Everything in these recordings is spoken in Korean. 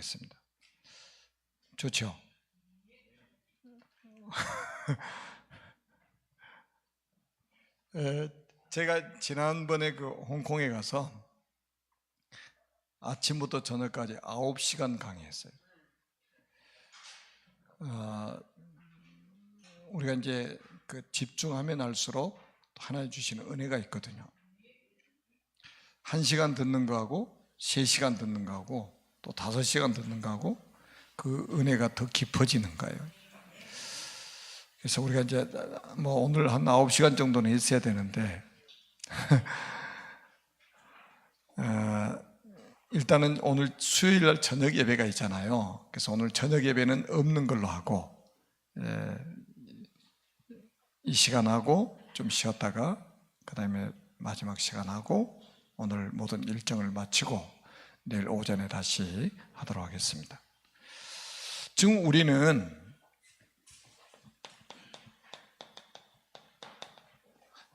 하겠습니다. 좋죠? 제가 지난번에 홍콩에 가서 아침부터 저녁까지 9시간 강의했어요. 우리가 이제 집중하면 할수록 하나님 주시는 은혜가 있거든요. 1시간 듣는 거하고 3시간 듣는 거하고 또 5시간 듣는 거하고 그 은혜가 더 깊어지는 거예요. 그래서 우리가 이제 오늘 한 9시간 정도는 있어야 되는데 일단은 오늘 수요일 날 저녁 예배가 있잖아요. 그래서 오늘 저녁 예배는 없는 걸로 하고 이 시간 하고 좀 쉬었다가 그 다음에 마지막 시간 하고 오늘 모든 일정을 마치고 내일 오전에 다시 하도록 하겠습니다. 지금 우리는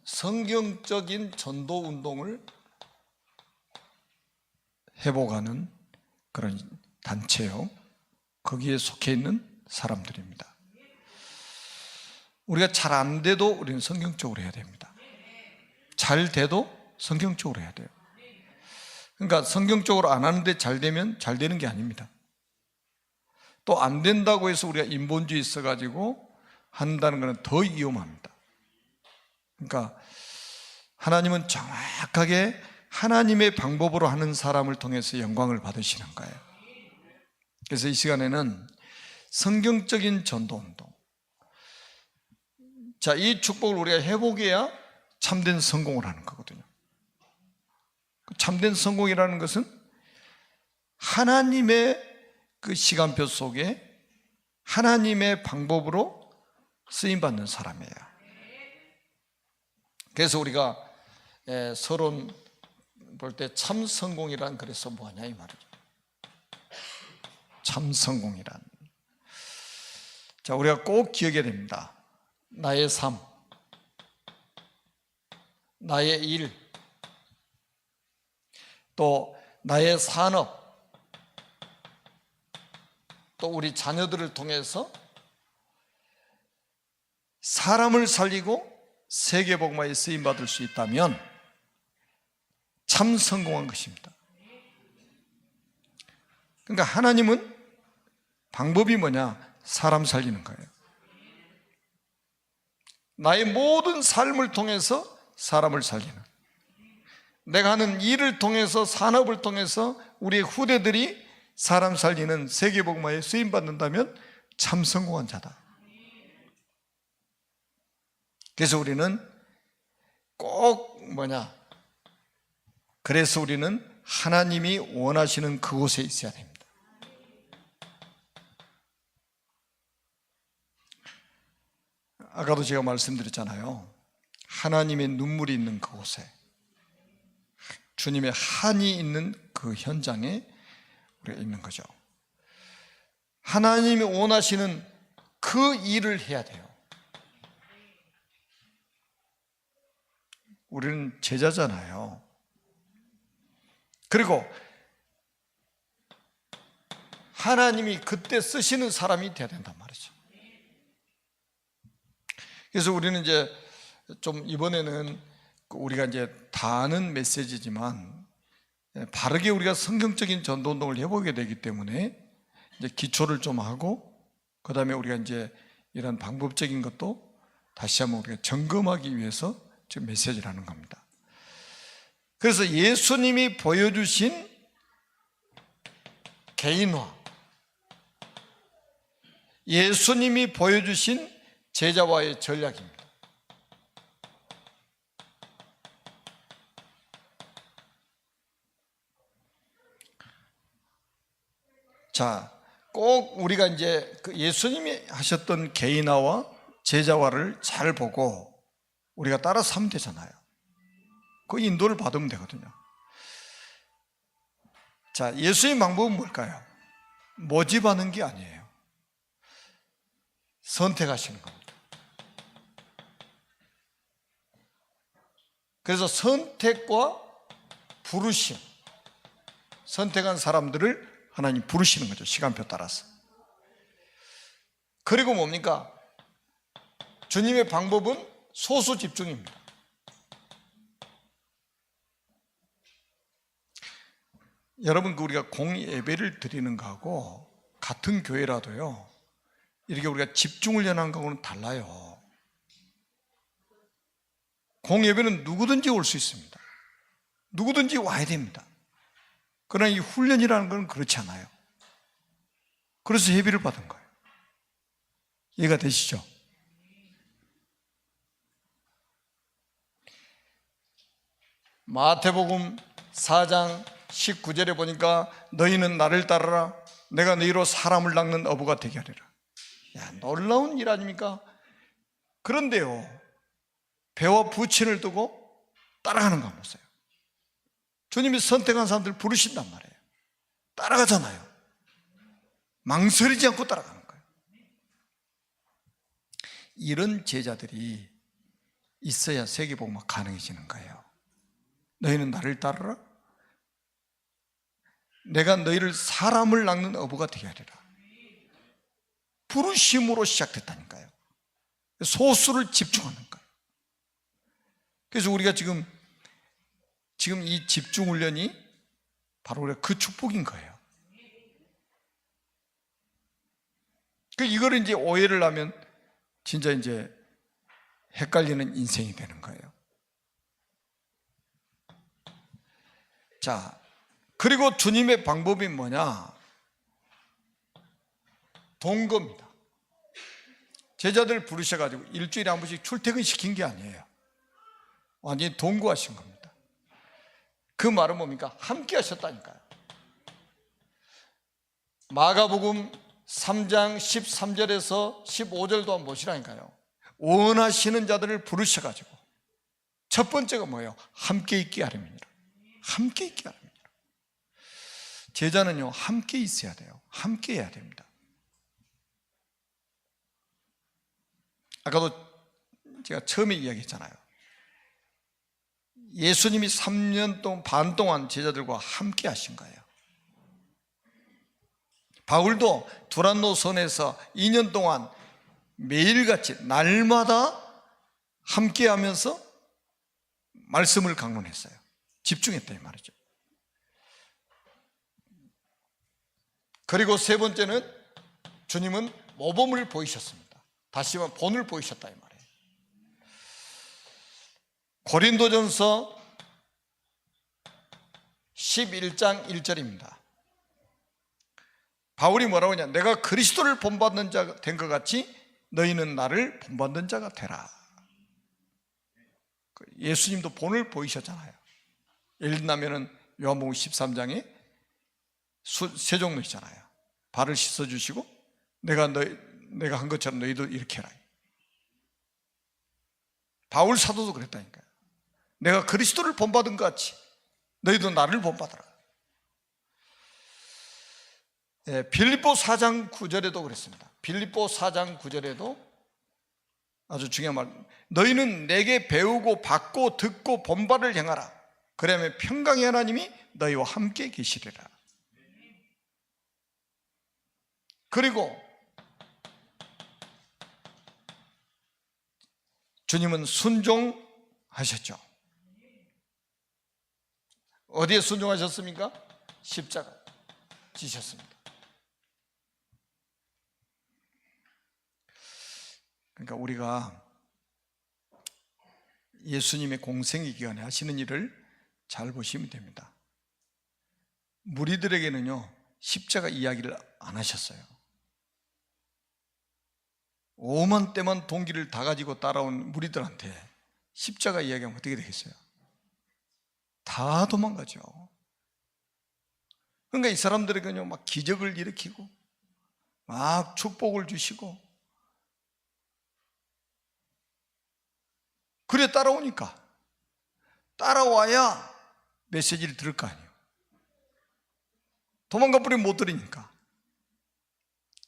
성경적인 전도 운동을 해보가는 그런 단체요. 거기에 속해 있는 사람들입니다. 우리가 잘 안 돼도 우리는 성경적으로 해야 됩니다. 잘 돼도 성경적으로 해야 돼요. 그러니까 성경적으로 안 하는데 잘 되면 잘 되는 게 아닙니다. 또 안 된다고 해서 우리가 인본주의 있어가지고 한다는 것은 더 위험합니다. 그러니까 하나님은 정확하게 하나님의 방법으로 하는 사람을 통해서 영광을 받으시는 거예요. 그래서 이 시간에는 성경적인 전도운동, 자, 이 축복을 우리가 해보게야 참된 성공을 하는 거거든요. 참된 성공이라는 것은 하나님의 그 시간표 속에 하나님의 방법으로 쓰임받는 사람이에요. 그래서 우리가 서론 볼 때 참 성공이란 그래서 뭐냐 이 말이죠. 참 성공이란. 자, 우리가 꼭 기억해야 됩니다. 나의 삶, 나의 일, 또 나의 산업, 또 우리 자녀들을 통해서 사람을 살리고 세계복음화에 쓰임받을 수 있다면 참 성공한 것입니다. 그러니까 하나님은 방법이 뭐냐? 사람 살리는 거예요. 나의 모든 삶을 통해서 사람을 살리는, 내가 하는 일을 통해서, 산업을 통해서 우리의 후대들이 사람 살리는 세계복음화에 쓰임받는다면 참 성공한 자다. 그래서 우리는 꼭 그래서 우리는 하나님이 원하시는 그곳에 있어야 됩니다. 아까도 제가 말씀드렸잖아요. 하나님의 눈물이 있는 그곳에, 주님의 한이 있는 그 현장에 우리가 있는 거죠. 하나님이 원하시는 그 일을 해야 돼요. 우리는 제자잖아요. 그리고 하나님이 그때 쓰시는 사람이 돼야 된단 말이죠. 그래서 우리는 이제 좀 이번에는 우리가 이제 다 아는 메시지지만 바르게 우리가 성경적인 전도운동을 해보게 되기 때문에 이제 기초를 좀 하고 그 다음에 우리가 이제 이런 방법적인 것도 다시 한번 우리가 점검하기 위해서 지금 메시지를 하는 겁니다. 그래서 예수님이 보여주신 개인화, 예수님이 보여주신 제자와의 전략입니다. 자, 꼭 우리가 이제 그 예수님이 하셨던 개인화와 제자화를 잘 보고 우리가 따라서 하면 되잖아요. 그 인도를 받으면 되거든요. 자, 예수의 방법은 뭘까요? 모집하는 게 아니에요. 선택하시는 겁니다. 그래서 선택과 부르심, 선택한 사람들을 하나님 부르시는 거죠. 시간표 따라서. 그리고 뭡니까? 주님의 방법은 소수 집중입니다. 여러분, 우리가 공예배를 드리는 거하고 같은 교회라도요, 이렇게 우리가 집중을 연한 거하고는 달라요. 공예배는 누구든지 올 수 있습니다. 누구든지 와야 됩니다. 그러나 이 훈련이라는 건 그렇지 않아요. 그래서 예배를 받은 거예요. 이해가 되시죠? 마태복음 4장 19절에 보니까 너희는 나를 따르라 내가 너희로 사람을 낚는 어부가 되게 하리라. 야, 놀라운 일 아닙니까? 그런데요, 배와 부친을 두고 따라가는 거 한번 보세요. 주님이 선택한 사람들 부르신단 말이에요. 따라가잖아요. 망설이지 않고 따라가는 거예요. 이런 제자들이 있어야 세계복음화 가능해지는 거예요. 너희는 나를 따르라 내가 너희를 사람을 낚는 어부가 되게 하리라. 부르심으로 시작됐다니까요. 소수를 집중하는 거예요. 그래서 우리가 지금 이 집중 훈련이 바로 우리가 그 축복인 거예요. 이거를 이제 오해를 하면 진짜 이제 헷갈리는 인생이 되는 거예요. 자, 그리고 주님의 방법이 뭐냐? 동거입니다. 제자들 부르셔가지고 일주일에 한 번씩 출퇴근시킨 게 아니에요. 완전히 동거하신 겁니다. 그 말은 뭡니까? 함께 하셨다니까요. 마가복음 3장 13절에서 15절도 한번 보시라니까요. 원하시는 자들을 부르셔가지고 첫 번째가 뭐예요? 함께 있게 하렵니다. 함께 있게 하렵니다. 제자는요, 함께 있어야 돼요. 함께 해야 됩니다. 아까도 제가 처음에 이야기했잖아요. 예수님이 3년 반 동안 제자들과 함께 하신 거예요. 바울도 두란노 선에서 2년 동안 매일같이 날마다 함께 하면서 말씀을 강론했어요. 집중했다 이 말이죠. 그리고 세 번째는 주님은 모범을 보이셨습니다. 다시 말하면 본을 보이셨다 이 말이에요. 고린도전서 11장 1절입니다. 바울이 뭐라고 하냐? 내가 그리스도를 본받는 자 된 것 같이 너희는 나를 본받는 자가 되라. 예수님도 본을 보이셨잖아요. 예를 들면 요한복음 13장에 세 종류 있잖아요. 발을 씻어주시고 내가 한 것처럼 너희도 이렇게 해라. 바울 사도도 그랬다니까요. 내가 그리스도를 본받은 것 같이 너희도 나를 본받아라. 빌립보 4장 9절에도 그랬습니다. 빌립보 4장 9절에도 아주 중요한 말, 너희는 내게 배우고 받고 듣고 본바를 행하라. 그러면 평강의 하나님이 너희와 함께 계시리라. 그리고 주님은 순종하셨죠. 어디에 순종하셨습니까? 십자가 지셨습니다. 그러니까 우리가 예수님의 공생의 기간에 하시는 일을 잘 보시면 됩니다. 무리들에게는요, 십자가 이야기를 안 하셨어요. 오만 때만 동기를 다 가지고 따라온 무리들한테 십자가 이야기하면 어떻게 되겠어요? 다 도망가죠. 그러니까 이 사람들에게는요, 막 기적을 일으키고 막 축복을 주시고 그래 따라오니까, 따라와야 메시지를 들을 거 아니에요. 도망가 버리면 못 들으니까.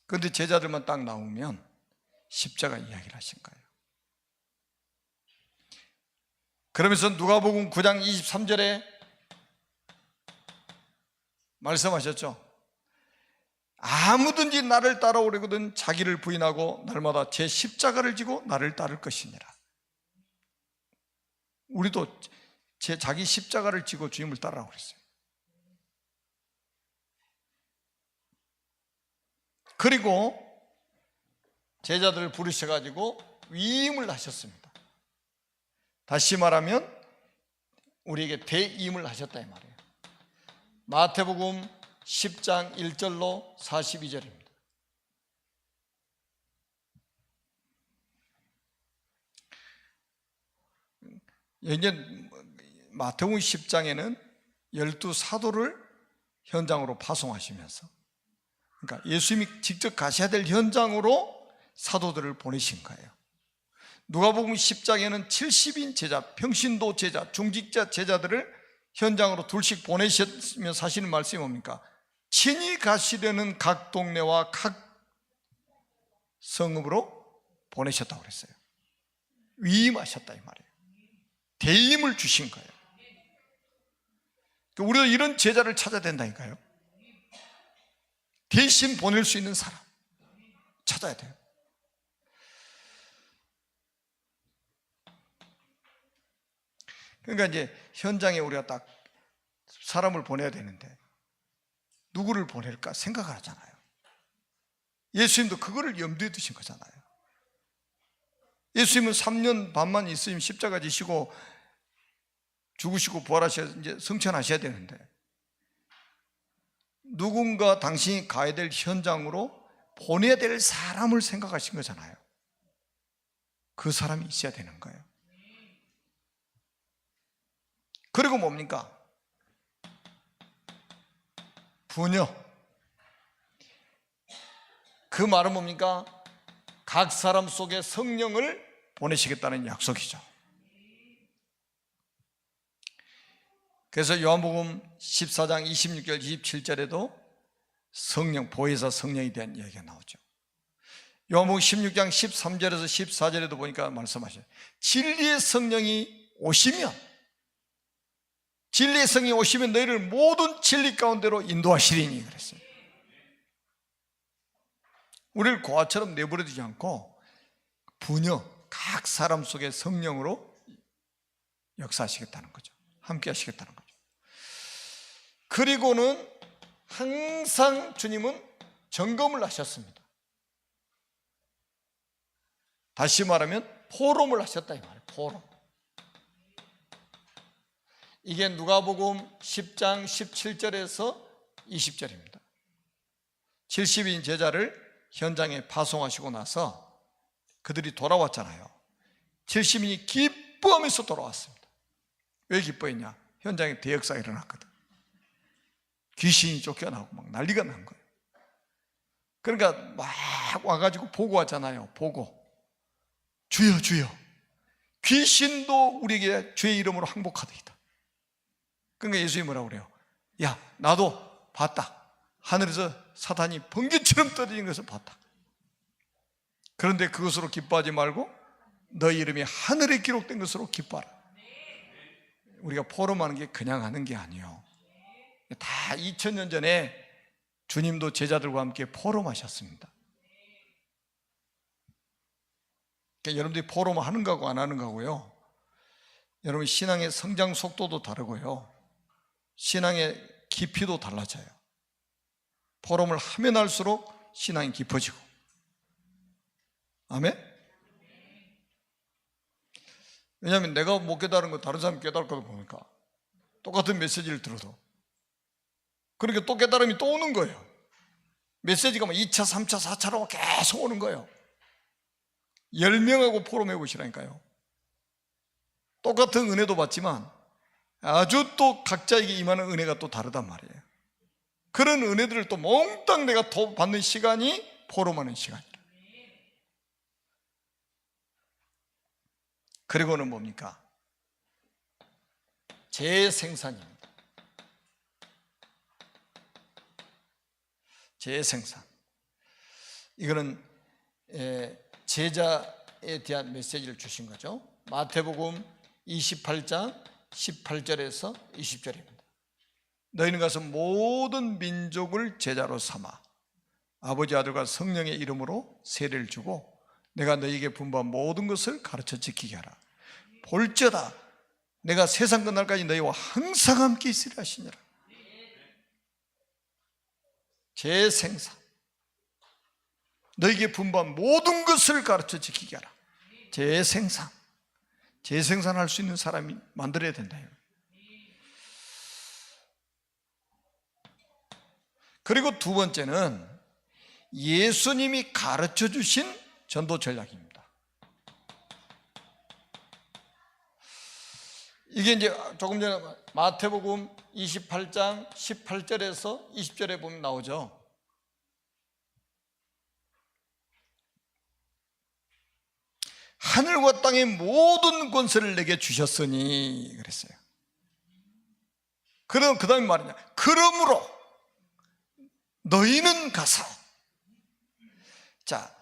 그런데 제자들만 딱 나오면 십자가 이야기를 하신 거예요. 그러면서 누가복음 9장 23절에 말씀하셨죠. 아무든지 나를 따라오려거든 자기를 부인하고 날마다 제 십자가를 지고 나를 따를 것이니라. 우리도 자기 십자가를 지고 주님을 따르라고 그랬어요. 그리고 제자들을 부르셔가지고 위임을 하셨습니다. 다시 말하면 우리에게 대임을 하셨다 이 말이에요. 마태복음 10장 1절로 42절입니다. 이제 마태복음 10장에는 12사도를 현장으로 파송하시면서, 그러니까 예수님이 직접 가셔야 될 현장으로 사도들을 보내신 거예요. 누가복음 10장에는 70인 제자, 평신도 제자, 중직자 제자들을 현장으로 둘씩 보내시며 사시는 말씀이 뭡니까? 친히 가시려는 각 동네와 각 성읍으로 보내셨다고 그랬어요. 위임하셨다 이 말이에요. 대임을 주신 거예요. 우리도 이런 제자를 찾아야 된다니까요. 대신 보낼 수 있는 사람 찾아야 돼요. 그러니까 이제 현장에 우리가 딱 사람을 보내야 되는데 누구를 보낼까 생각을 하잖아요. 예수님도 그거를 염두에 두신 거잖아요. 예수님은 3년 반만 있으면 십자가 지시고 죽으시고 부활하셔야 이제 성천하셔야 되는데, 누군가 당신이 가야 될 현장으로 보내야 될 사람을 생각하신 거잖아요. 그 사람이 있어야 되는 거예요. 그리고 뭡니까? 부녀. 그 말은 뭡니까? 각 사람 속에 성령을 보내시겠다는 약속이죠. 그래서 요한복음 14장 26절 27절에도 성령, 보혜사 성령에 대한 이야기가 나오죠. 요한복음 16장 13절에서 14절에도 보니까 말씀하셔요. 진리의 성령이 오시면, 진리의 성령이 오시면 너희를 모든 진리 가운데로 인도하시리니 그랬어요. 우리를 고아처럼 내버려 두지 않고 부녀, 각 사람 속에 성령으로 역사하시겠다는 거죠. 함께 하시겠다는 거죠. 그리고는 항상 주님은 점검을 하셨습니다. 다시 말하면 포럼을 하셨다 이 말이에요. 포럼. 이게 누가복음 10장 17절에서 20절입니다. 70인 제자를 현장에 파송하시고 나서 그들이 돌아왔잖아요. 70인이 기뻐하면서 돌아왔습니다. 왜 기뻐했냐? 현장에 대역사가 일어났거든. 귀신이 쫓겨나고 막 난리가 난 거예요. 그러니까 막 와가지고 보고하잖아요. 보고. 주여 주여, 귀신도 우리에게 주의 이름으로 항복하더이다. 그러니까 예수님이 뭐라고 그래요? 야, 나도 봤다. 하늘에서 사탄이 번개처럼 떨어진 것을 봤다. 그런데 그것으로 기뻐하지 말고 너희 이름이 하늘에 기록된 것으로 기뻐하라. 우리가 포럼하는 게 그냥 하는 게 아니에요. 다 2000년 전에 주님도 제자들과 함께 포럼하셨습니다. 그러니까 여러분들이 포럼을 하는 거하고 안 하는 거하고요, 여러분 신앙의 성장 속도도 다르고요, 신앙의 깊이도 달라져요. 포럼을 하면 할수록 신앙이 깊어지고. 아멘? 왜냐하면 내가 못 깨달은 거 다른 사람이 깨달거든 보니까 똑같은 메시지를 들어도 그러니까 또 깨달음이 또 오는 거예요. 메시지가 막 2차, 3차, 4차로 계속 오는 거예요. 10명하고 포럼 해보시라니까요. 똑같은 은혜도 받지만 아주 또 각자에게 임하는 은혜가 또 다르단 말이에요. 그런 은혜들을 또 몽땅 내가 받는 시간이 포럼하는 시간이라. 그리고는 뭡니까? 재생산입니다. 재생산. 이거는 제자에 대한 메시지를 주신 거죠. 마태복음 28장 18절에서 20절입니다. 너희는 가서 모든 민족을 제자로 삼아 아버지, 아들과 성령의 이름으로 세례를 주고 내가 너희에게 분부한 모든 것을 가르쳐 지키게 하라. 볼지어다 내가 세상 끝날까지 너희와 항상 함께 있으리라 하시니라. 재생산, 너희에게 분부한 모든 것을 가르쳐 지키게 하라. 재생산, 재생산할 수 있는 사람이 만들어야 된다. 그리고 두 번째는 예수님이 가르쳐 주신 전도 전략입니다. 이게 이제 조금 전에 마태복음 28장 18절에서 20절에 보면 나오죠. 하늘과 땅의 모든 권세를 내게 주셨으니 그랬어요. 그럼 그 다음에 말이냐, 그러므로 너희는 가서, 자,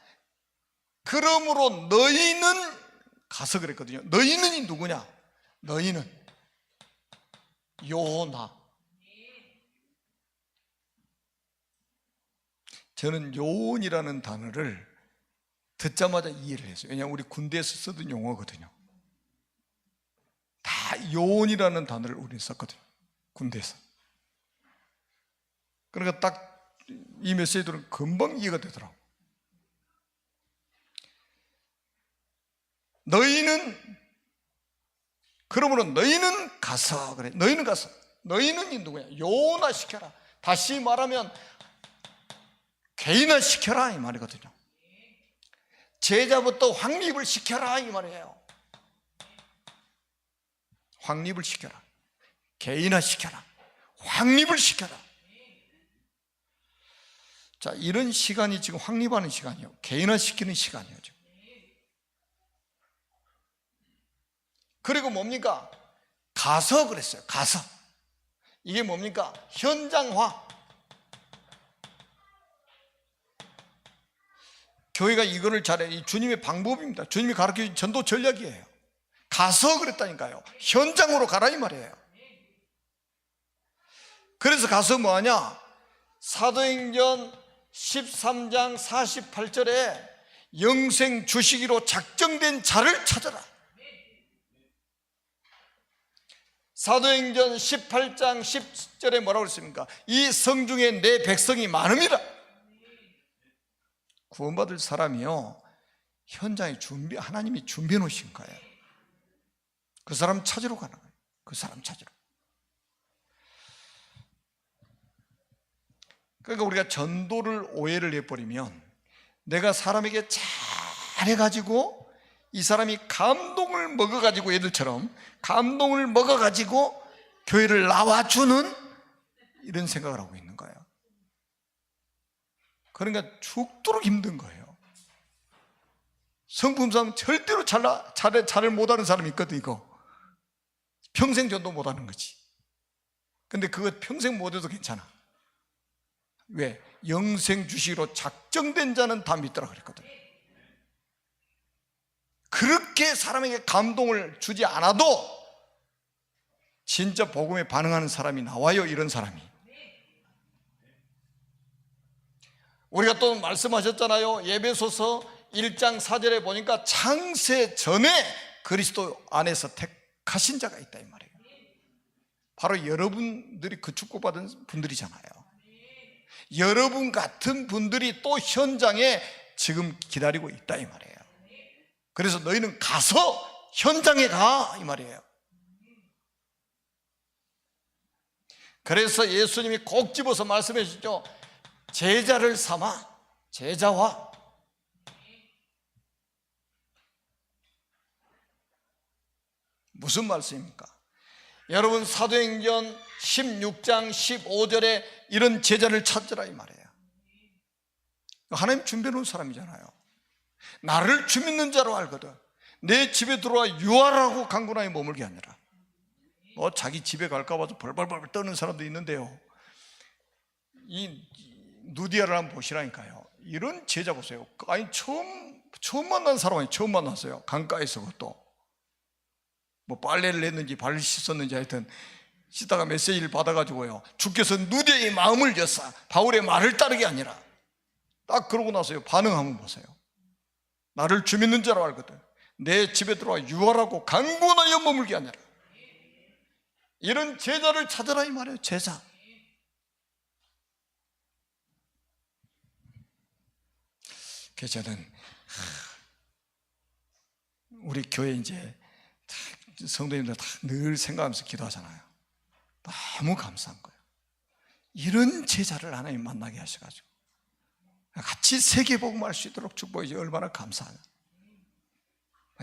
그러므로 너희는 가서 그랬거든요. 너희는이 누구냐? 너희는 요나. 저는 요원이라는 단어를 듣자마자 이해를 했어요. 왜냐하면 우리 군대에서 쓰던 용어거든요. 다 요원이라는 단어를 우리는 썼거든요, 군대에서. 그러니까 딱 이 메시지들은 금방 이해가 되더라고. 너희는, 그러므로 너희는 가서, 그래. 너희는 가서. 너희는 누구냐? 요원화시켜라. 다시 말하면 개인화시켜라 이 말이거든요. 제자부터 확립을 시켜라 이 말이에요. 확립을 시켜라. 개인화시켜라. 확립을 시켜라. 자, 이런 시간이 지금 확립하는 시간이에요. 개인화시키는 시간이에요 지금. 그리고 뭡니까? 가서 그랬어요. 가서. 이게 뭡니까? 현장화. 교회가 이거를 잘해. 이 주님의 방법입니다. 주님이 가르쳐준 전도 전략이에요. 가서 그랬다니까요. 현장으로 가라 이 말이에요. 그래서 가서 뭐하냐? 사도행전 13장 48절에 영생 주시기로 작정된 자를 찾아라. 사도행전 18장 10절에 뭐라고 그랬습니까? 이 성중에 내 백성이 많음이라. 구원받을 사람이요, 현장에 하나님이 준비해 놓으신 거예요. 그 사람 찾으러 가는 거예요. 그 사람 찾으러. 그러니까 우리가 전도를 오해를 해버리면, 내가 사람에게 잘해가지고 이 사람이 감동을 먹어가지고, 얘들처럼 감동을 먹어가지고 교회를 나와주는 이런 생각을 하고 있는 거예요. 그러니까 죽도록 힘든 거예요. 성품상 절대로 잘을 못하는 사람이 있거든. 이거 평생 전도 못하는 거지. 근데 그거 평생 못해도 괜찮아. 왜? 영생 주시기로 작정된 자는 다 믿더라 그랬거든. 그렇게 사람에게 감동을 주지 않아도 진짜 복음에 반응하는 사람이 나와요. 이런 사람이. 우리가 또 말씀하셨잖아요. 에베소서 1장 4절에 보니까 창세 전에 그리스도 안에서 택하신 자가 있다 이 말이에요. 바로 여러분들이 그 축복받은 분들이잖아요. 여러분 같은 분들이 또 현장에 지금 기다리고 있다 이 말이에요. 그래서 너희는 가서 현장에 가 이 말이에요. 그래서 예수님이 꼭 집어서 말씀해 주시죠. 제자를 삼아. 제자화. 무슨 말씀입니까? 여러분, 사도행전 16장 15절에 이런 제자를 찾으라 이 말이에요. 하나님 준비해 놓은 사람이잖아요. 나를 주 믿는 자로 알거든. 내 집에 들어와 유하라고 강군하에 머물게 아니라. 자기 집에 갈까 봐서 벌벌벌 떠는 사람도 있는데요, 이 누디아를 한번 보시라니까요. 이런 제자 보세요. 아니 처음 만난 사람이 처음 만났어요. 강가에서. 그것도 뭐 빨래를 했는지 발을 씻었는지 하여튼 씻다가 메시지를 받아가지고요, 주께서 누디아의 마음을 여사 바울의 말을 따르게 아니라 딱 그러고 나서요, 반응 한번 보세요. 나를 주 믿는 자로 알거든 내 집에 들어와 유하라고 강권하여 머물게 하느라. 이런 제자를 찾으라 이 말이에요. 제자. 그래서 저는 우리 교회 이제 성도님들 다 늘 생각하면서 기도하잖아요. 너무 감사한 거예요. 이런 제자를 하나님 만나게 하셔가지고 같이 세계복음할 수 있도록 축복해 얼마나 감사하냐.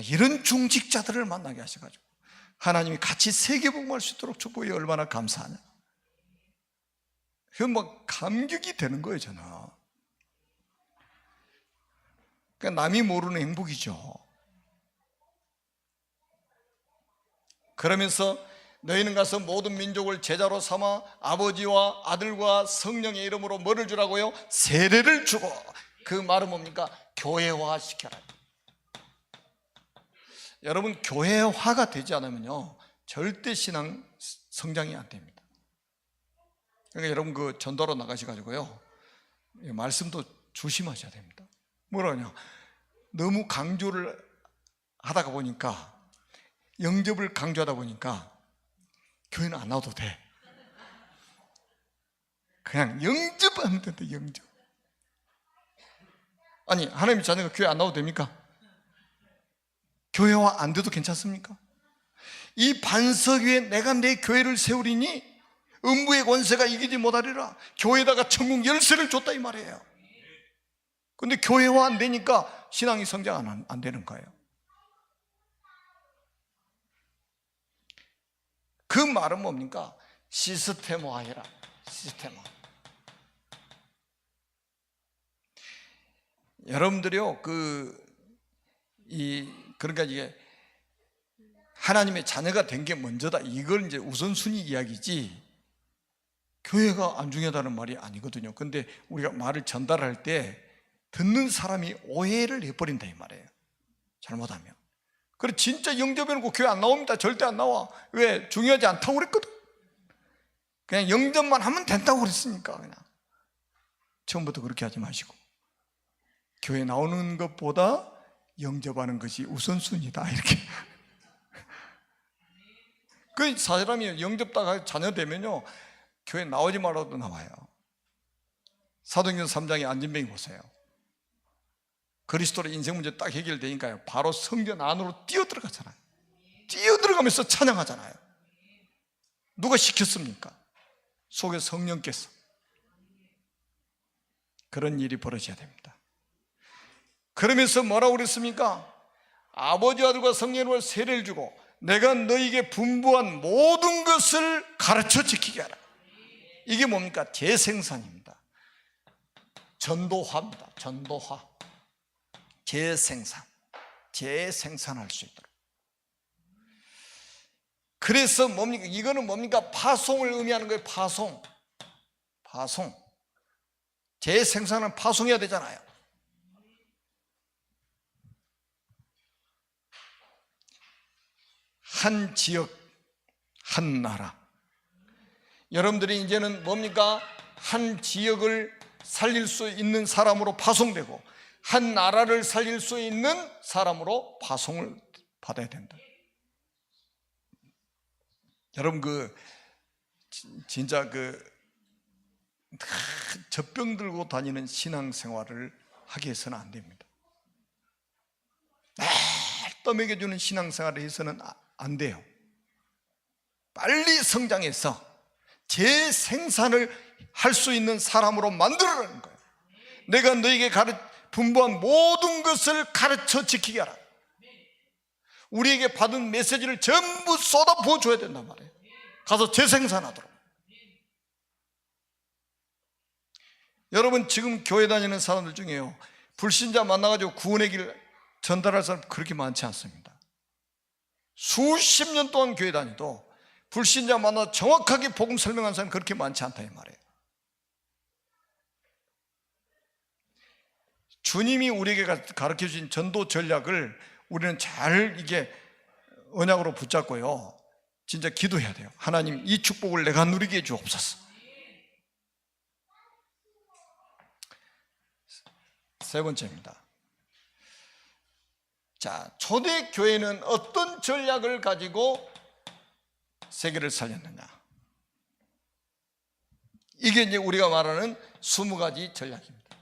이런 중직자들을 만나게 하셔가지고 하나님이 같이 세계복음할 수 있도록 축복해 얼마나 감사하냐. 그건 뭐 감격이 되는 거예요. 저는 그러니까 남이 모르는 행복이죠. 그러면서 너희는 가서 모든 민족을 제자로 삼아 아버지와 아들과 성령의 이름으로 뭐를 주라고요? 세례를 주고. 그 말은 뭡니까? 교회화 시켜라. 여러분, 교회화가 되지 않으면요 절대 신앙 성장이 안 됩니다. 그러니까 여러분 그 전도로 나가셔가지고요 말씀도 조심하셔야 됩니다. 뭐라냐, 너무 강조를 하다가 보니까, 영접을 강조하다 보니까 교회는 안 나와도 돼. 그냥 영접하면 된다. 영접. 아니, 하나님의 자녀가 교회 안 나와도 됩니까? 교회화 안 돼도 괜찮습니까? 이 반석 위에 내가 내 교회를 세우리니 음부의 권세가 이기지 못하리라. 교회에다가 천국 열쇠를 줬다 이 말이에요. 근데 교회화 안 되니까 신앙이 성장 안 되는 거예요. 그 말은 뭡니까? 시스템화해라. 시스템화. 여러분들이요 그러니까 이게 하나님의 자녀가 된 게 먼저다, 이걸 이제 우선순위 이야기지 교회가 안 중요하다는 말이 아니거든요. 근데 우리가 말을 전달할 때 듣는 사람이 오해를 해버린다 이 말이에요. 잘못하면. 그래 진짜 영접해놓고 교회 안 나옵니다. 절대 안 나와. 왜? 중요하지 않다고 그랬거든. 그냥 영접만 하면 된다고 그랬으니까. 그냥 처음부터 그렇게 하지 마시고 교회 나오는 것보다 영접하는 것이 우선순위다 이렇게. 그 사람이 영접다가 자녀 되면요 교회 나오지 말아도 나와요. 사도행전 3장에 안진뱅이 보세요. 그리스도로 인생 문제 딱 해결되니까요 바로 성전 안으로 뛰어들어가잖아요. 뛰어들어가면서 찬양하잖아요. 누가 시켰습니까? 속에 성령께서. 그런 일이 벌어져야 됩니다. 그러면서 뭐라고 그랬습니까? 아버지 아들과 성령으로 세례를 주고 내가 너희에게 분부한 모든 것을 가르쳐 지키게 하라. 이게 뭡니까? 재생산입니다. 전도화입니다. 전도화. 재생산할 수 있도록. 그래서 뭡니까? 이거는 뭡니까? 파송을 의미하는 거예요. 파송. 재생산은 파송해야 되잖아요. 한 지역, 한 나라. 여러분들이 이제는 뭡니까? 한 지역을 살릴 수 있는 사람으로 파송되고 한 나라를 살릴 수 있는 사람으로 파송을 받아야 된다. 여러분 진짜 젖병 들고 다니는 신앙생활을 하게 해서는 안 됩니다. 날 떠먹여주는 신앙생활을 해서는 안 돼요. 빨리 성장해서 재생산을 할 수 있는 사람으로 만들어라는 거예요. 내가 너에게 분부한 모든 것을 가르쳐 지키게 하라. 우리에게 받은 메시지를 전부 쏟아 부어줘야 된단 말이에요. 가서 재생산하도록. 여러분 지금 교회 다니는 사람들 중에요 불신자 만나가지고 구원의 길 전달할 사람 그렇게 많지 않습니다. 수십 년 동안 교회 다니도 불신자 만나 정확하게 복음 설명한 사람이 그렇게 많지 않다 이 말이에요. 주님이 우리에게 가르쳐 주신 전도 전략을 우리는 잘 이게 언약으로 붙잡고요 진짜 기도해야 돼요. 하나님 이 축복을 내가 누리게 해 주옵소서. 세 번째입니다. 자, 초대교회는 어떤 전략을 가지고 세계를 살렸느냐. 이게 이제 우리가 말하는 20가지 전략입니다.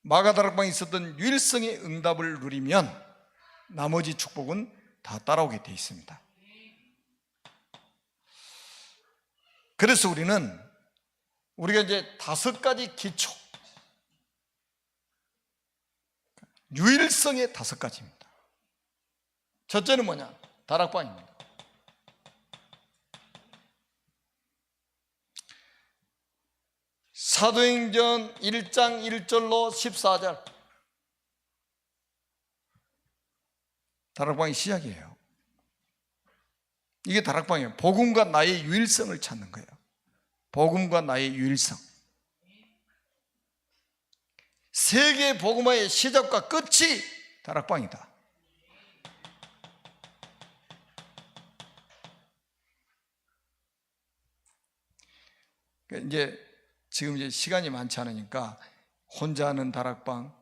마가다락방에 있었던 유일성의 응답을 누리면 나머지 축복은 다 따라오게 되어 있습니다. 그래서 우리가 이제 5가지 기초, 유일성의 5가지입니다. 첫째는 뭐냐? 다락방입니다. 사도행전 1장 1절로 14절, 다락방의 시작이에요. 이게 다락방이에요. 복음과 나의 유일성을 찾는 거예요. 복음과 나의 유일성. 세계 복음화의 시작과 끝이 다락방이다. 이제 지금 이제 시간이 많지 않으니까 혼자 하는 다락방,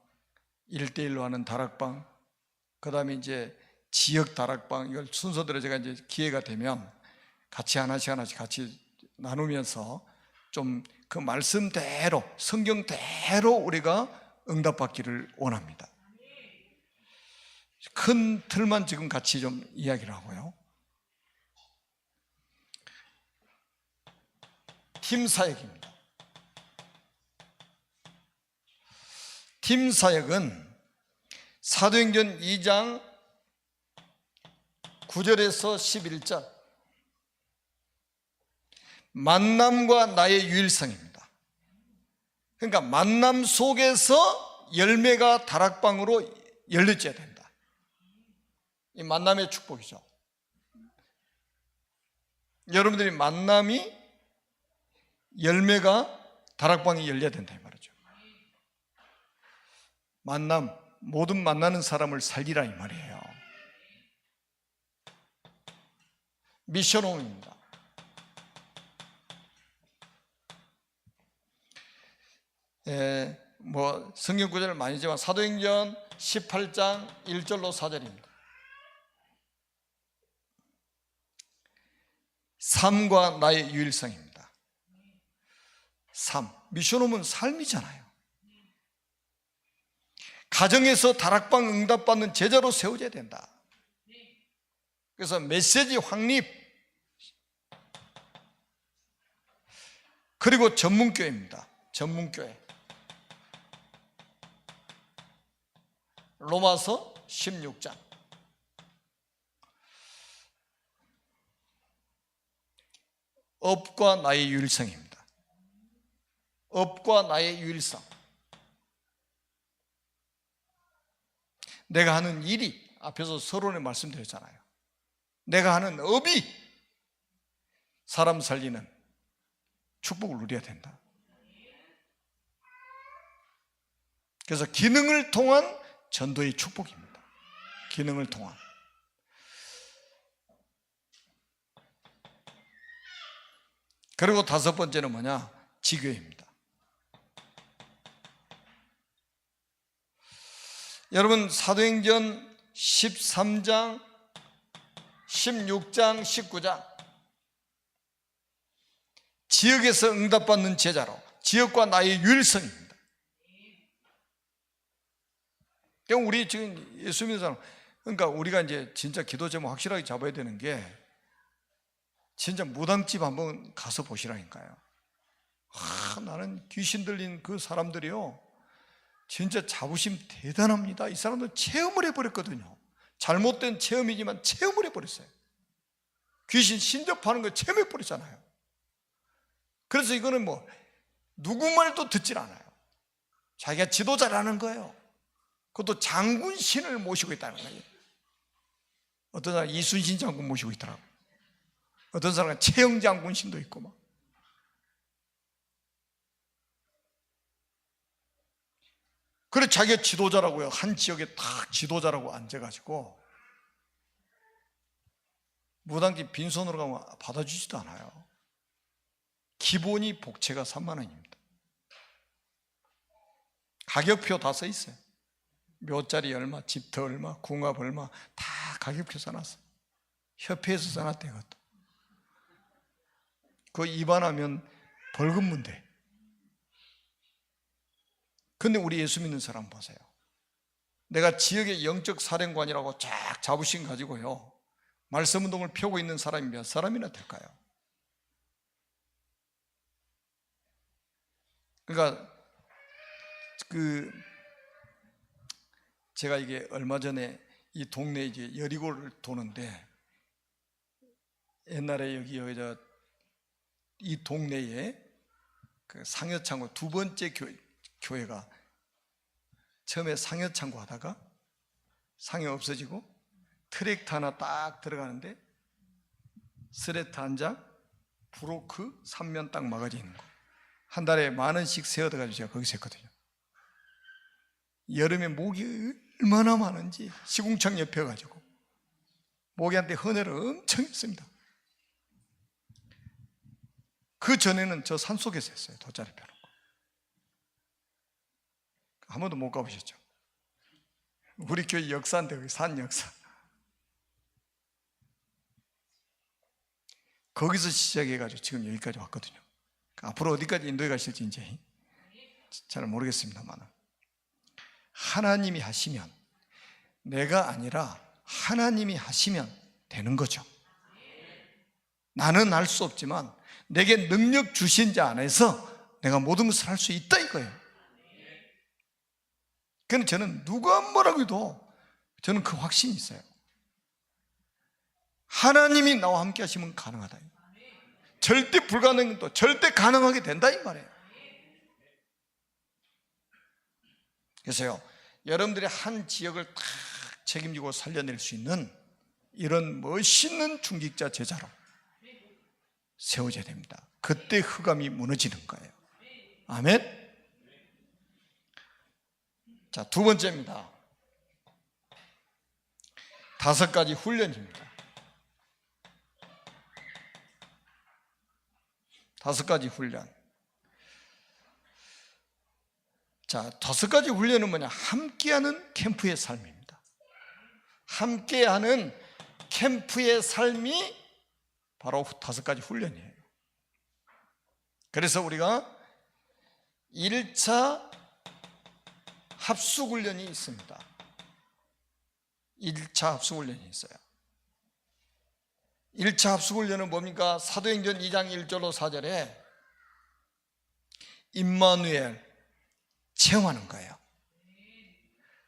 1대1로 하는 다락방, 그 다음에 이제 지역 다락방, 이걸 순서대로 제가 이제 기회가 되면 같이 하나씩 같이 나누면서 좀 그 말씀대로, 성경대로 우리가 응답받기를 원합니다. 큰 틀만 지금 같이 좀 이야기를 하고요. 팀 사역입니다. 팀 사역은 사도행전 2장 9절에서 11절, 만남과 나의 유일성입니다. 그러니까 만남 속에서 열매가 다락방으로 열려져야 된다. 이 만남의 축복이죠. 여러분들이 만남이, 열매가 다락방이 열려야 된다 이 말이죠. 만남, 모든 만나는 사람을 살리라 이 말이에요. 미션홈입니다. 성경 구절을 많이 지만 사도행전 18장 1절로 4절입니다. 삶과 나의 유일성입니다. 삶, 미션홈은 삶이잖아요. 가정에서 다락방 응답받는 제자로 세워져야 된다. 그래서 메시지 확립, 그리고 전문교회입니다. 전문교회. 로마서 16장. 업과 나의 유일성입니다. 업과 나의 유일성. 내가 하는 일이, 앞에서 서론에 말씀드렸잖아요. 내가 하는 업이 사람 살리는 축복을 누려야 된다. 그래서 기능을 통한 전도의 축복입니다. 기능을 통한. 그리고 5번째는 뭐냐? 지교회입니다. 여러분, 사도행전 13장, 16장, 19장, 지역에서 응답받는 제자로, 지역과 나의 유일성입니다. 그러니까 우리 지금 예수 믿는 사람, 그러니까 우리가 이제 진짜 기도 제목 확실하게 잡아야 되는 게, 진짜 무당집 한번 가서 보시라니까요. 나는 귀신 들린 그 사람들이요, 진짜 자부심 대단합니다. 이 사람들 체험을 해버렸거든요. 잘못된 체험이지만 체험을 해버렸어요. 귀신 신접하는 거 체험해버렸잖아요. 그래서 이거는 누구 말도 듣질 않아요. 자기가 지도자라는 거예요. 그것도 장군 신을 모시고 있다는 거예요. 어떤 사람은 이순신 장군 모시고 있더라고요. 어떤 사람은 최영 장군 신도 있고 막. 그래 자기가 지도자라고요. 한 지역에 딱 지도자라고 앉아가지고 무당집 빈손으로 가면 받아주지도 않아요. 기본이 복채가 3만 원입니다. 가격표 다 써 있어요. 묘짜리 얼마, 집터 얼마, 궁합 얼마 다 가격표 써놨어. 협회에서 써놨대. 그것도 그거 위반하면 벌금 문제. 근데 우리 예수 믿는 사람 보세요. 내가 지역의 영적 사령관이라고 쫙 자부심 가지고요 말씀 운동을 펴고 있는 사람이 몇 사람이나 될까요? 그러니까 제가 이게 얼마 전에 이 동네 이제 여리고를 도는데, 옛날에 여기 이 동네에 그 상여창고 두 번째 교회가 처음에 상여창고 하다가 상여 없어지고 트랙터 하나 딱 들어가는데 스레트 한 장, 브로크 3면 딱 막아져 있는 거. 한 달에 10,000원씩 세어가지고 제가 거기서 했거든요. 여름에 모기 얼마나 많은지 시궁창 옆에 가지고 모기한테 헌혈을 엄청 했습니다. 그 전에는 저 산속에서 했어요. 돗자리 펴놓고. 한 번도 못 가보셨죠? 우리 교회 역사인데, 산 역사. 거기서 시작해가지고 지금 여기까지 왔거든요. 앞으로 어디까지 인도에 가실지 이제 잘 모르겠습니다만, 하나님이 하시면, 내가 아니라 하나님이 하시면 되는 거죠. 나는 할 수 없지만 내게 능력 주신 자 안에서 내가 모든 것을 할 수 있다 이거예요. 그래서 저는 누가 뭐라고 해도 저는 그 확신이 있어요. 하나님이 나와 함께 하시면 가능하다. 절대 불가능한 것도 절대 가능하게 된다 이 말이에요. 그래서요, 여러분들이 한 지역을 딱 책임지고 살려낼 수 있는 이런 멋있는 중직자 제자로 세워져야 됩니다. 그때 흑암이 무너지는 거예요. 아멘. 자, 두 번째입니다. 5가지 훈련입니다. 5가지 훈련. 자, 5가지 훈련은 뭐냐? 함께하는 캠프의 삶입니다. 함께하는 캠프의 삶이 바로 5가지 훈련이에요. 그래서 우리가 1차 합숙훈련이 있습니다. 1차 합숙훈련이 있어요. 1차 합숙훈련은 뭡니까? 사도행전 2장 1절로 4절에 임마누엘 체험하는 거예요.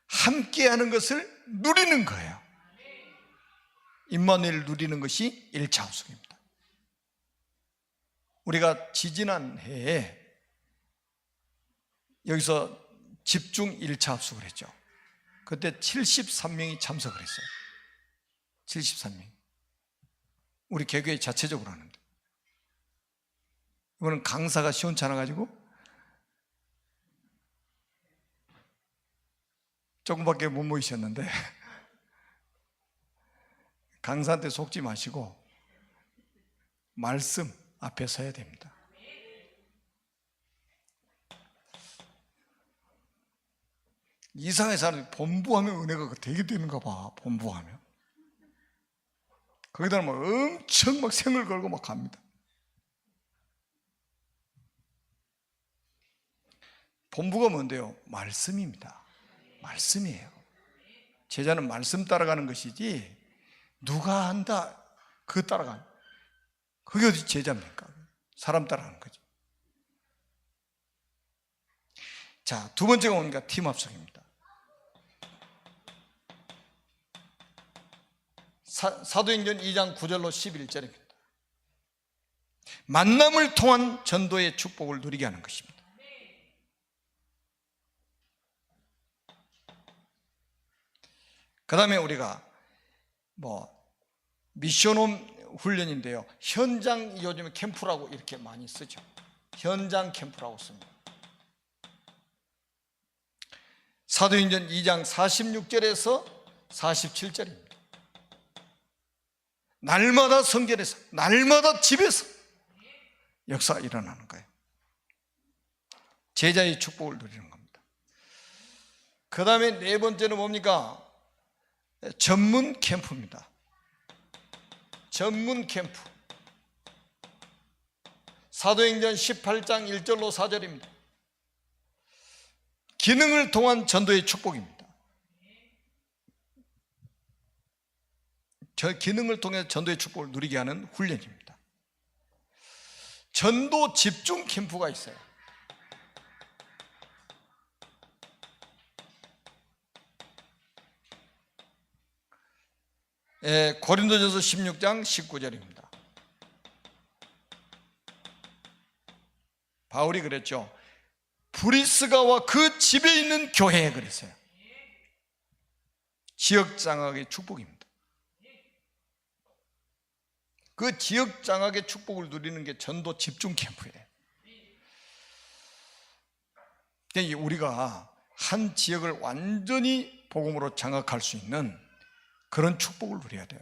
함께하는 것을 누리는 거예요. 임마누엘을 누리는 것이 1차 합숙입니다. 우리가 지지난 해에 여기서 집중 1차 합숙을 했죠. 그때 73명이 참석을 했어요. 73명. 우리 개교회 자체적으로 하는데, 이거는 강사가 시원찮아가지고 조금밖에 못 모이셨는데 강사한테 속지 마시고 말씀 앞에 서야 됩니다. 이상하게 사람들이 본부하면 은혜가 되게 되는가 봐. 본부하면 거기다 막 엄청 막 생을 걸고 막 갑니다. 본부가 뭔데요? 말씀입니다. 말씀이에요. 제자는 말씀 따라가는 것이지 누가 한다 그거 따라가는, 그게 어디 제자입니까? 사람 따라가는 거죠. 자, 두 번째가 뭡니까? 팀 합숙입니다. 사도행전 2장 9절로 11절입니다. 만남을 통한 전도의 축복을 누리게 하는 것입니다. 그 다음에 우리가 미션홈 훈련인데요, 현장, 요즘에 캠프라고 이렇게 많이 쓰죠. 현장 캠프라고 씁니다. 사도행전 2장 46절에서 47절입니다. 날마다 성전에서, 날마다 집에서 역사가 일어나는 거예요. 제자의 축복을 누리는 겁니다. 그 다음에 네 번째는 뭡니까? 전문 캠프입니다. 전문 캠프. 사도행전 18장 1절로 4절입니다. 기능을 통한 전도의 축복입니다. 저 기능을 통해 전도의 축복을 누리게 하는 훈련입니다. 전도 집중 캠프가 있어요. 고린도전서 16장 19절입니다. 바울이 그랬죠. 브리스가와 그 집에 있는 교회에 그랬어요. 지역장악의 축복입니다. 그 지역장악의 축복을 누리는 게 전도 집중 캠프예요. 우리가 한 지역을 완전히 복음으로 장악할 수 있는 그런 축복을 누려야 돼요.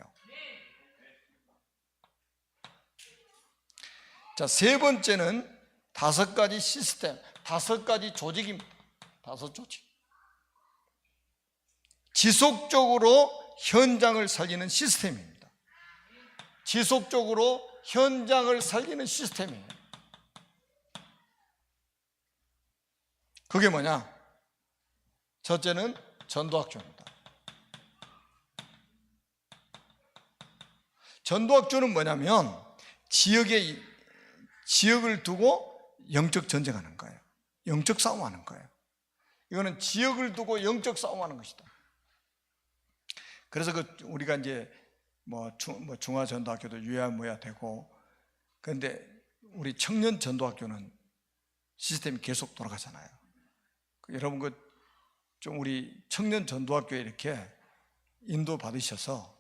자, 세 번째는 5가지 시스템, 5가지 조직입니다. 5 조직. 지속적으로 현장을 살리는 시스템입니다. 지속적으로 현장을 살리는 시스템이에요. 그게 뭐냐? 첫째는 전도학교입니다. 전도학교는 뭐냐면 지역을 두고 영적 전쟁하는 거예요. 영적 싸움하는 거예요. 이거는 지역을 두고 영적 싸움하는 것이다. 그래서 우리가 이제 중화 전도학교도 유야무야 되고, 그런데 우리 청년 전도학교는 시스템이 계속 돌아가잖아요. 여러분 좀 우리 청년 전도학교에 이렇게 인도 받으셔서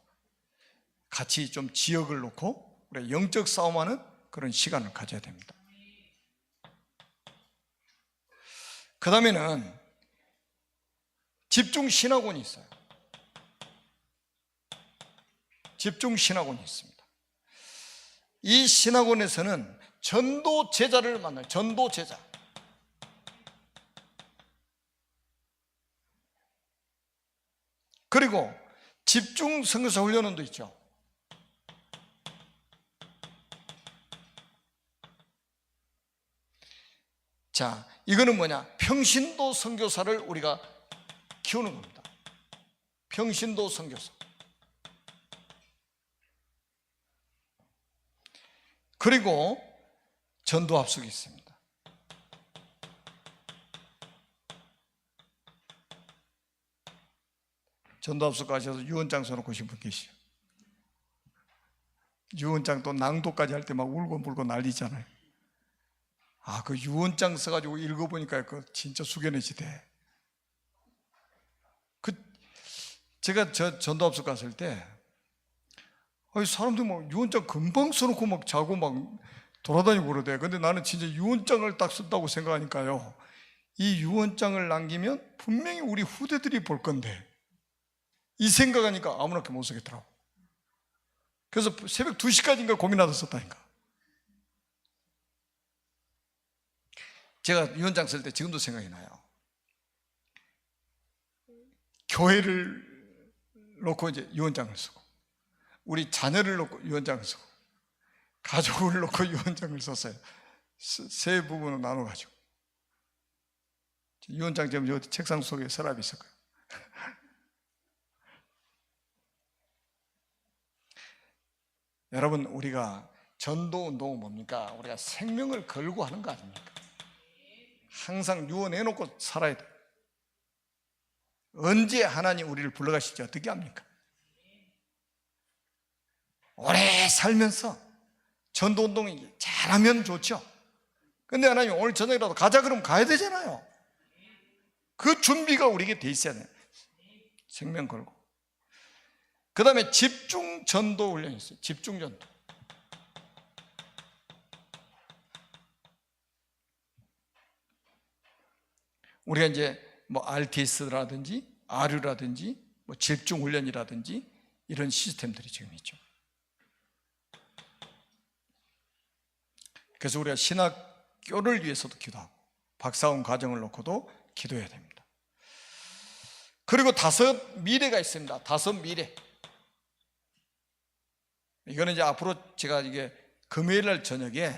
같이 좀 지역을 놓고 우리 영적 싸움하는 그런 시간을 가져야 됩니다. 그 다음에는 집중 신학원이 있어요. 집중 신학원이 있습니다. 이 신학원에서는 전도 제자를 만나요. 전도 제자. 그리고 집중 선교사 훈련원도 있죠. 자, 이거는 뭐냐? 평신도 선교사를 우리가 키우는 겁니다. 평신도 선교사. 그리고 전도 합숙이 있습니다. 전도 합숙 가셔서 유언장 써놓고 오신 분 계시죠? 유언장 또 낭독까지 할 때 막 울고 불고 난리잖아요. 그 유언장 써가지고 읽어보니까 진짜 숙연해지대. 제가 전도 합숙 갔을 때 사람들 막 유언장 금방 써놓고 막 자고 막 돌아다니고 그러대. 근데 나는 진짜 유언장을 딱 쓴다고 생각하니까요, 이 유언장을 남기면 분명히 우리 후대들이 볼 건데, 이 생각하니까 아무렇게 못 쓰겠더라고. 그래서 새벽 2시까지인가 고민하다 썼다니까. 제가 유언장 쓸 때 지금도 생각이 나요. 교회를 놓고 이제 유언장을 쓰고, 우리 자녀를 놓고 유언장을 쓰고, 가족을 놓고 유언장을 썼어요. 세 부분으로 나눠가지고. 유언장 지금 여기 책상 속에 서랍이 있을 거예요. 여러분, 우리가 전도 운동은 뭡니까? 우리가 생명을 걸고 하는 거 아닙니까? 항상 유언해놓고 살아야 돼요. 언제 하나님 우리를 불러가실지 어떻게 합니까? 오래 살면서 전도운동 잘하면 좋죠. 근데 하나님 오늘 저녁이라도 가자 그러면 가야 되잖아요. 그 준비가 우리에게 돼 있어야 돼요. 생명 걸고. 그 다음에 집중 전도 훈련이 있어요. 집중 전도. 우리가 이제 RTS라든지 RU라든지 집중 훈련이라든지 이런 시스템들이 지금 있죠. 그래서 우리가 신학교를 위해서도 기도하고 박사원 과정을 놓고도 기도해야 됩니다. 그리고 5 미래가 있습니다. 5 미래. 이거는 이제 앞으로 제가 이게 금요일 날 저녁에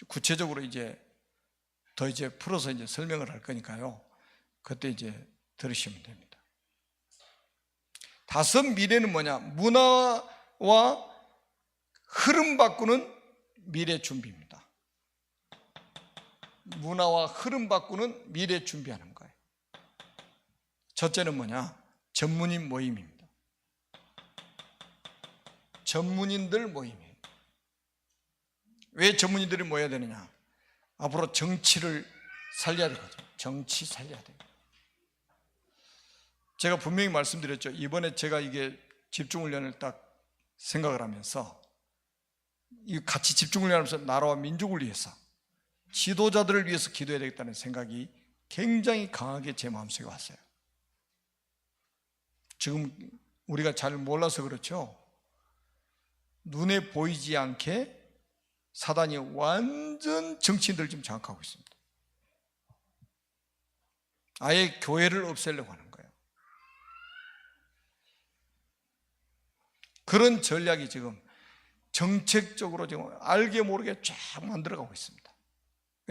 구체적으로 이제 더 이제 풀어서 이제 설명을 할 거니까요. 그때 이제 들으시면 됩니다. 5 미래는 뭐냐? 문화와 흐름 바꾸는 미래 준비입니다. 문화와 흐름 바꾸는 미래 준비하는 거예요. 첫째는 뭐냐? 전문인 모임입니다. 전문인들 모임이에요. 왜 전문인들이 모여야 되느냐? 앞으로 정치를 살려야 되거든요. 정치 살려야 돼요. 제가 분명히 말씀드렸죠. 이번에 제가 이게 집중훈련을 딱 생각을 하면서 같이 집중훈련하면서 나라와 민족을 위해서 지도자들을 위해서 기도해야 되겠다는 생각이 굉장히 강하게 제 마음속에 왔어요. 지금 우리가 잘 몰라서 그렇죠. 눈에 보이지 않게 사단이 완전 정치인들을 지금 장악하고 있습니다. 아예 교회를 없애려고 하는 거예요. 그런 전략이 지금 정책적으로 지금 알게 모르게 쫙 만들어가고 있습니다.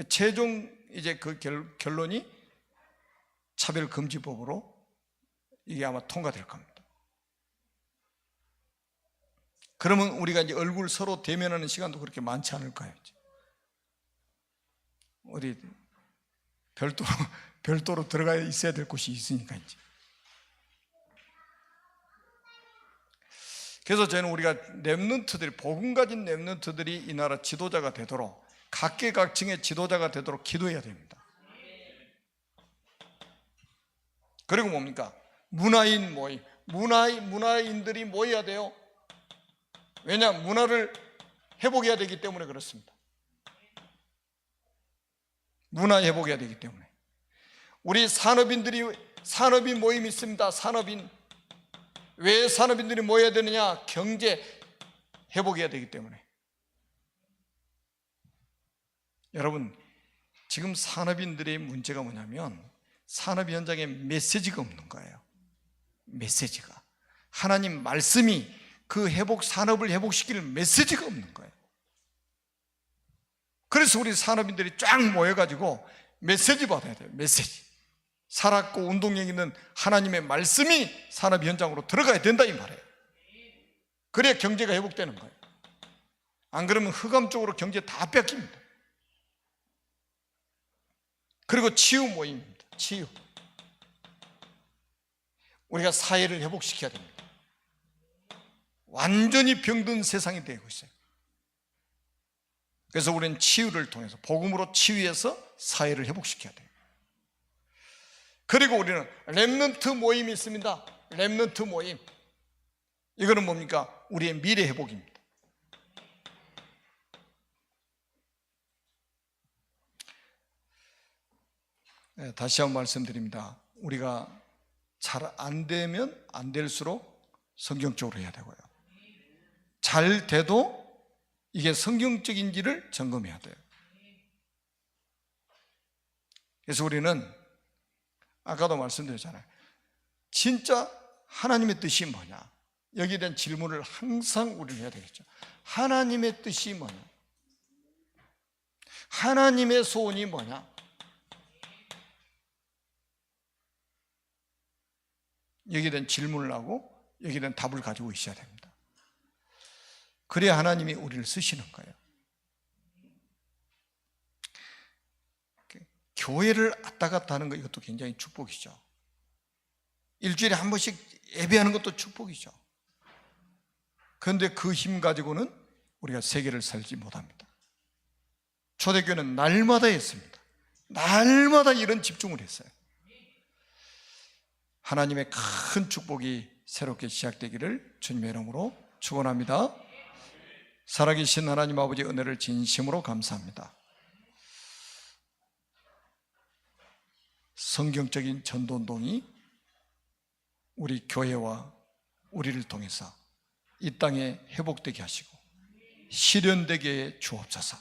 최종 이제 그 결론이 차별금지법으로 이게 아마 통과될 겁니다. 그러면 우리가 이제 얼굴 서로 대면하는 시간도 그렇게 많지 않을까요? 어디 별도로 들어가 있어야 될 곳이 있으니까 이제. 그래서 저는 우리가 렘넌트들이, 복음 가진 렘넌트들이 이 나라 지도자가 되도록, 각계각층의 지도자가 되도록 기도해야 됩니다. 그리고 뭡니까? 문화인 모임, 문화인들이 모여야 돼요. 왜냐? 문화를 회복해야 되기 때문에 그렇습니다. 문화 회복해야 되기 때문에. 우리 산업인 모임이 있습니다. 산업인. 왜 산업인들이 모여야 되느냐? 경제 회복해야 되기 때문에. 여러분, 지금 산업인들의 문제가 뭐냐면 산업 현장에 메시지가 없는 거예요. 메시지가. 하나님 말씀이 그 산업을 회복시키는 메시지가 없는 거예요. 그래서 우리 산업인들이 쫙 모여가지고 메시지 받아야 돼요. 메시지. 살았고 운동력 있는 하나님의 말씀이 산업 현장으로 들어가야 된다 이 말이에요. 그래야 경제가 회복되는 거예요. 안 그러면 흑암적으로 경제 다 뺏깁니다. 그리고 치유 모임입니다. 치유. 우리가 사회를 회복시켜야 됩니다. 완전히 병든 세상이 되고 있어요. 그래서 우리는 치유를 통해서, 복음으로 치유해서 사회를 회복시켜야 돼요. 그리고 우리는 렘넌트 모임이 있습니다. 렘넌트 모임. 이거는 뭡니까? 우리의 미래 회복입니다. 네, 다시 한번 말씀드립니다. 우리가 잘 안 되면 안 될수록 성경적으로 해야 되고요. 잘 돼도 이게 성경적인지를 점검해야 돼요. 그래서 우리는 아까도 말씀드렸잖아요. 진짜 하나님의 뜻이 뭐냐? 여기에 대한 질문을 항상 우리는 해야 되겠죠. 하나님의 뜻이 뭐냐? 하나님의 소원이 뭐냐? 여기에 대한 질문을 하고 여기에 대한 답을 가지고 있어야 됩니다. 그래야 하나님이 우리를 쓰시는 거예요. 교회를 왔다 갔다 하는 거, 이것도 굉장히 축복이죠. 일주일에 한 번씩 예배하는 것도 축복이죠. 그런데 그 힘 가지고는 우리가 세계를 살지 못합니다. 초대교회는 날마다 했습니다. 날마다 이런 집중을 했어요. 하나님의 큰 축복이 새롭게 시작되기를 주님의 이름으로 축원합니다. 살아계신 하나님 아버지 은혜를 진심으로 감사합니다. 성경적인 전도운동이 우리 교회와 우리를 통해서 이 땅에 회복되게 하시고 실현되게 주옵소서.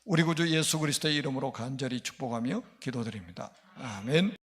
우리 구주 예수 그리스도의 이름으로 간절히 축복하며 기도드립니다. 아멘.